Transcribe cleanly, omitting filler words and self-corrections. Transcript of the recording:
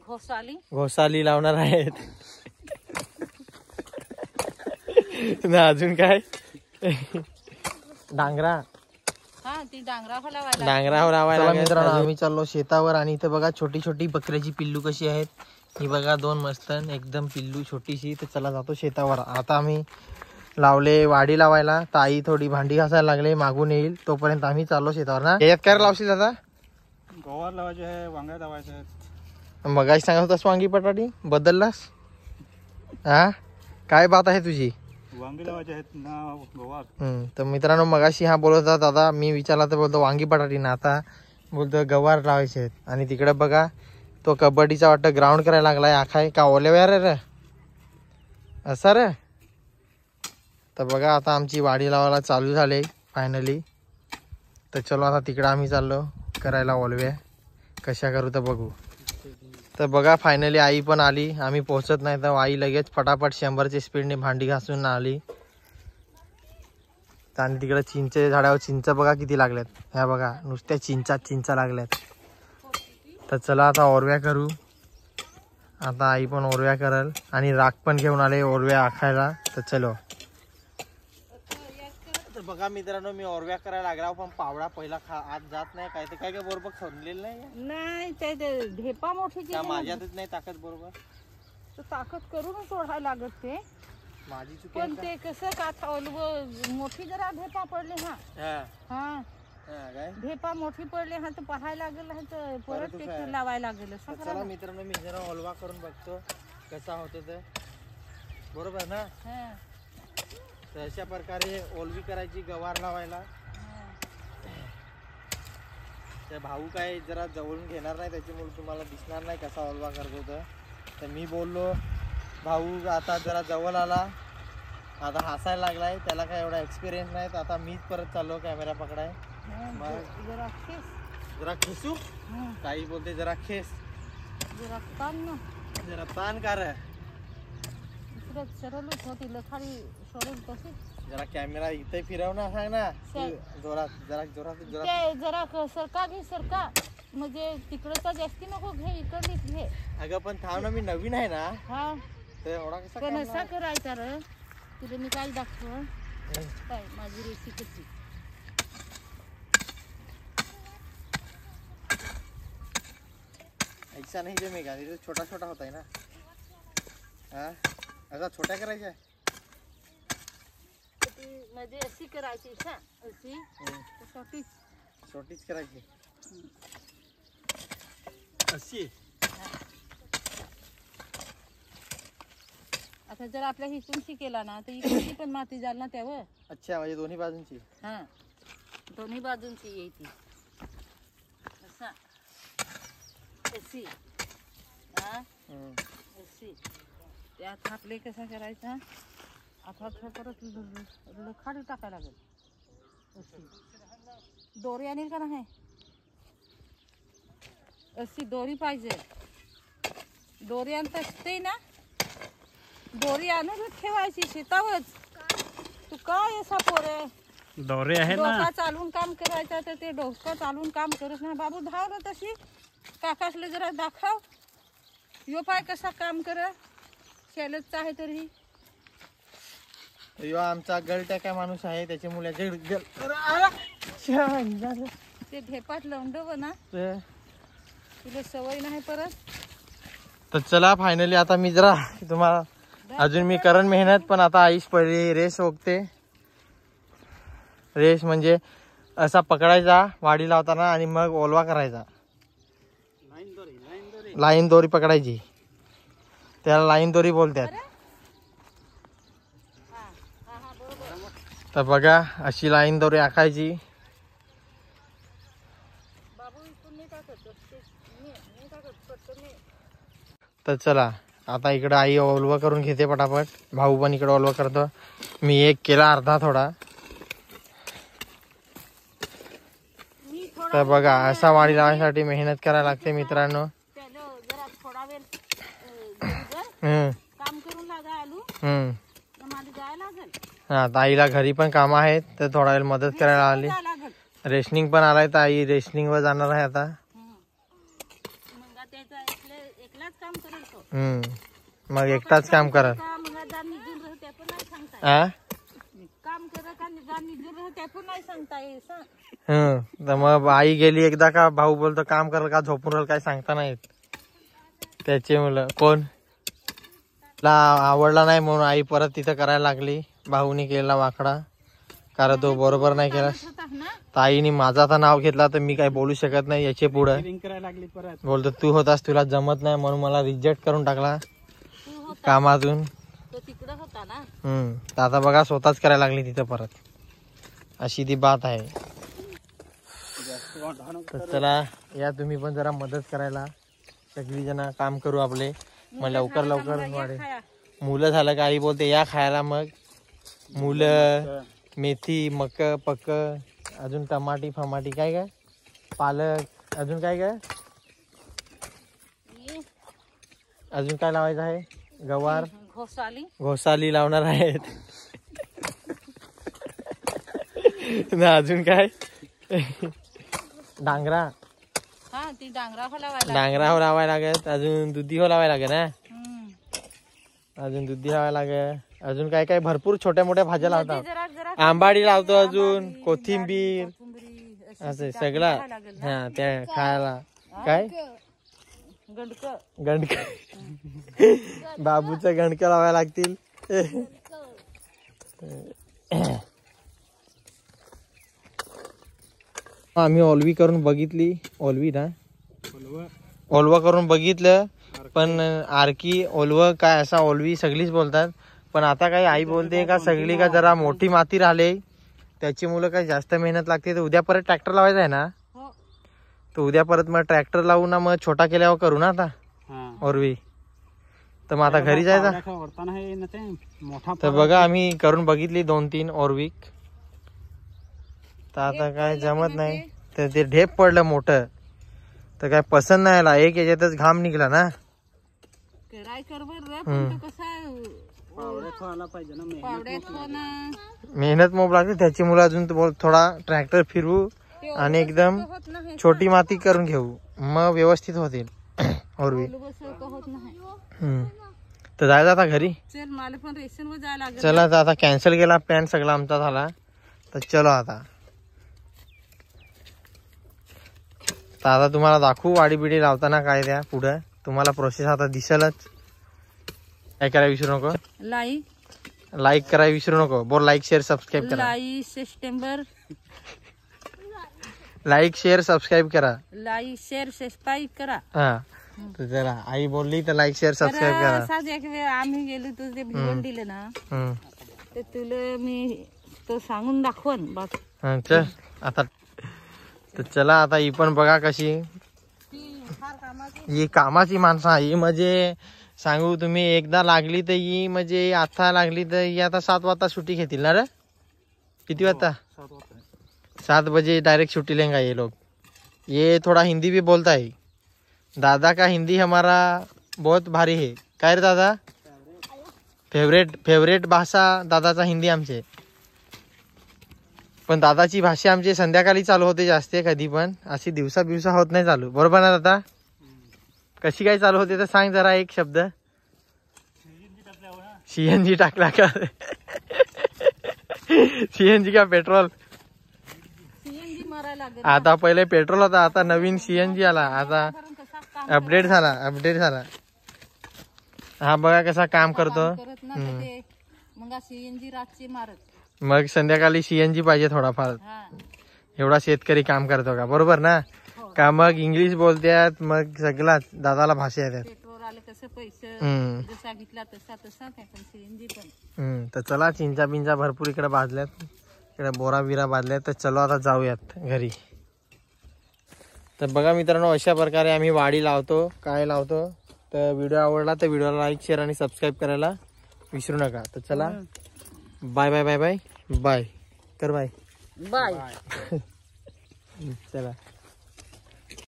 घोसाली लावणार आहेत ना अजून काय डांगरा लावायला. मित्रांनो आम्ही चाललो शेतावर आणि इथे बघा छोटी छोटी बकऱ्याची पिल्लू कशी आहेत. ही बघा 2 मस्त एकदम पिल्लू छोटीशी. तर चला जातो शेतावर. आता आम्ही लावले वाडी लावायला. ताई थोडी भांडी घासायला लागले, मागून येईल तोपर्यंत आम्ही चाललो शेतावर. ना यात काय लावशील आता? गवार लावायचे आहे, वांगा लावायचे आहेत. मगाशी सांगत होतास वांगी बटाटी बदललास? हा काय बात आहे तुझी? वांगी लावायचे आहेत ना गवार. तर मित्रांनो मगाशी हा बोलत होता दादा, मी विचारला तर बोलतो वांगी बटाटी ना. आता बोलतो गवार लावायचे आहेत. आणि तिकडे बघा तो कबड्डीचा वाटतं ग्राउंड करायला लागलाय. आखाय का ओलेव्यार रे असं रे. तर बघा आता आमची वाडी लावायला चालू झाले फायनली. तर चलो आता तिकडे आम्ही चाललो करायला ओलव्या. कशा करू तर बघू. तर बघा फायनली आई पण आली. आम्ही पोहोचत नाही तर आई लगेच फटाफट 100च्या स्पीडने भांडी घासून आली. आणि तिकडे चिंचेच्या झाडावर चिंच बघा किती लागल्यात. ह्या बघा नुसत्या चिंचा लागल्यात. तर चला आता ओरव्या करू. आता आई पण ओरव्या करल आणि राख पण घेऊन आले ओरव्या आखायला. तर चलो. तर बघा मित्रांनो मी ओरव्या करायला लागला पण पावडा पहिला आत जात नाही. काय तर काय काय बरोबर समजलेलं नाही. ते ढेपा मोठी माझ्यातच नाही ताकद बरोबर. ताकद करून सोडायला लागत ते माझी चुकी. पण ते कसं का मोठी जरा ढेपा पडले. हा ढेपा मोठी पडले हा तर पाहायला लागेल हा तर परत ते लावायला लागेल. चला मित्रांनो मी जरा ओलवा करून बघतो कसा होतो ते. बरोबर ना. तर अशा प्रकारे ओलवी करायची गवार लावायला. त्या भाऊ काय जरा जवळून घेणार नाही त्याच्यामुळे तुम्हाला दिसणार नाही कसा ओलवा करतो. तर मी बोललो भाऊ आता जरा जवळ आला, आता हसायला लागलाय. त्याला काय एवढा एक्सपिरियन्स नाही. तर आता मीच परत चाललो कॅमेरा पकडाय. जरा खेचू काही बोलते जरा खेस जरा ताण कर जरा कॅमेरा इथे फिरव ना. सांग ना जोरात जरा सरका घे सरका म्हणजे तिकडचा जास्ती नको घे इकडली घे. अगं पण थांब ना मी नवीन आहे ना. हा तर एवढा कसा पण असा करायचा रे. तुला मी काय दाखव काय माझी रेसिपी कशी. ऐसा नहीं जमेगा. छोटा छोटा होता है ना. हाँ असा छोटा करायचा म्हणजे अशी करायची ना. अशी छोटीच करायची अशी. आता जर आपल्या हिसूनशी केला ना तर इकडची पण माती जाल ना त्यावर. अच्छा म्हणजे दोन्ही बाजूंची. हा दोन्ही बाजूंची येते असा अशी. हा अशी. त्यात आपले कसा करायचा आता परत खाली टाकायला लागेल. अशी दोरी आणील का नाही. अशी दोरी पाहिजे. दोरी आणता असते ना. दोरी आणून ठेवायची शेतावरच. तू काय असा पोरे दोरे आहे ना. डोका चालून काम करायचं तर ते डोका चालून काम करत नाही. बाबू धाव ना तशी. काकासले जरा दाखव यो पाय कसा काम कर. शेलच आहे तरी यो आमचा गलट्या माणूस आहे त्याच्यामुळे ते ढेपात लवंडव ना तुला सवय नाही परत. तर चला फायनली आता मी जरा तुम्हाला अजून मी करण मेहनत पण आता आईश पडली रेस ओकते. रेस म्हणजे असा पकडायचा वाडी लावताना आणि मग ओलवा करायचा. लाईन दोरी पकडायची त्याला लाईन दोरी बोलतात. तर बघा अशी लाईन दोरी आखायची. तर चला आता इकडे आई ओलवा करून घेते पटापट. भाऊ पण इकडे ओलवा करतो. मी एक केला अर्धा थोडा. तर बघा असा वाडी लावण्यासाठी मेहनत करायला लागते मित्रांनो. हा ताईला घरी पण काम आहेत तर थोडा वेळ मदत करायला आली. रेशनिंग पण आलाय तर आई रेशनिंग वर जाणार आहे आता. मग एकटाच काम करत काम जा निघून राहते पण नाही सांगता हा काम करत आणि जा निघून राहते पण नाही सांगता येत तर मग आई गेली एकदा का भाऊ बोलतो काम करल का झोपून राहिल काय सांगता नाही येत. त्याचे मुलं कोण ला आवडला नाही म्हणून आई परत तिथं करायला लागली. भाऊनी केला वाकडा कारण तो बरोबर नाही केला. तर आईने माझा आता नाव घेतला तर मी काही बोलू शकत नाही याचे पुढे. करायला लागली परत बोलतो तू होतास तुला जमत नाही म्हणून मला रिजेक्ट करून टाकला कामातून. तो तिकडे होता ना. तर आता बघा स्वतःच करायला लागली तिथं परत. अशी ती बात आहे. तर चला या तुम्ही पण जरा मदत करायला. सगळी जण काम करू आपले. मग लवकर लवकर वाढे. मुलं झालं का आई बोलते या खायला. मग मुलं मेथी मक पक अजून टमाटी फमाटी काय काय पालक अजून काय काय अजून काय लावायचं आहे. गवार घोसाली लावणार आहेत. अजून काय डांगरा डांगरा हो लावायला लागत. अजून दुधी हो लावायला लागेल ना. अजून दुधी लावायला लागेल. अजून काय काय भरपूर छोट्या मोठ्या भाज्या लावतात. आंबाडी लावतो अजून कोथिंबीर असं सगळं. हा त्या खायला काय गंडक बाबूचं गंडक लावायला लागतील. आम्ही ओलवी करून बघितली. ओलवी ना ओलवा करून बघितलं पण आरकी ओलव काय असा ओलवी सगळीच बोलतात. पण आता काही आई बोलते का सगळी का जरा मोठी माती राहिले त्याची मुलं काही जास्त मेहनत लागते. तर उद्या परत ट्रॅक्टर लावायचा आहे ना. तर उद्या परत मग ट्रॅक्टर लावू ना. मग छोटा केल्यावर करू ना आता ओरवी. तर मग आता घरी जायचा. तर बघा आम्ही करून बघितली 2-3 ओरवीक. तर आता काय जमत नाही. तर ते ढेप पडलं मोठं तर काय पसंत नाही आला. एक याच्यातच घाम निघला ना. मेहनत मोब लागते त्याची मुलं. अजून थोडा ट्रॅक्टर फिरवू आणि एकदम छोटी माती करून घेऊ मग व्यवस्थित होतील ओरवी. तर जायचं आता घरी. चला तर आता कॅन्सल केला प्लॅन सगळा आमचा झाला. तर चलो आता. तर आता तुम्हाला दाखवू वाडी बिडी लावताना काय द्या पुढं तुम्हाला प्रोसेस आता दिसेलच. काय करायला विसरू नको. लाईक करायला विसरू नको. बोल लाईक शेअर सबस्क्राईब करा. लाईक शेअर सबस्क्राईब करा. हा तर जरा आई बोलली तर लाईक शेअर सबस्क्राईब करा. आम्ही गेलो तर ते भिवंडीला ना तर तुला मी तो सांगून दाखवन. चल आता. तर चला आता ही पण बघा कशी ही कामाची माणसं. ही म्हणजे सांगू तुम्ही एकदा लागली तर ही म्हणजे आता लागली तर ही आता 7 वाजता सुट्टी घेतील ना रे. किती वाजता 7 बजे डायरेक्ट छुट्टी लेंगे ये लोग. ये थोड़ा हिंदी भी बोलता है. दादा का हिंदी हमारा बहुत भारी है. काय रे दादा फेवरेट भाषा दादाचा हिंदी आमचे. पण दादाची भाषा आमची संध्याकाळी चालू होते जास्त. कधी पण अशी दिवसा होत नाही चालू. बरोबर ना दादा. कशी काय चालू होते तर सांग जरा एक शब्द. सीएनजी टाकला का. सीएनजी का पेट्रोल. आता पहिले पेट्रोल होता आता नवीन सीएनजी आला. आता अपडेट झाला. हा बघा कसा काम करतो. मग संध्याकाळी सीएनजी पाहिजे थोडाफार. एवढा शेतकरी काम करतो का. बरोबर ना. का मग इंग्लिश बोलतात मग सगळाच दादाला भाषा येतात. तर चला चिंचा पिंचा भरपूर इकडे भाजल्यात. इकडे बोरा बिरा भाजल्यात. तर चलो आता जाऊयात घरी. तर बघा मित्रांनो अशा प्रकारे आम्ही वाडी लावतो. काय लावतो. तर व्हिडिओ आवडला तर व्हिडिओला लाईक शेअर आणि सबस्क्राईब करायला विसरू नका. तर चला bye bye bye bye bye कर बाय बाय. चला.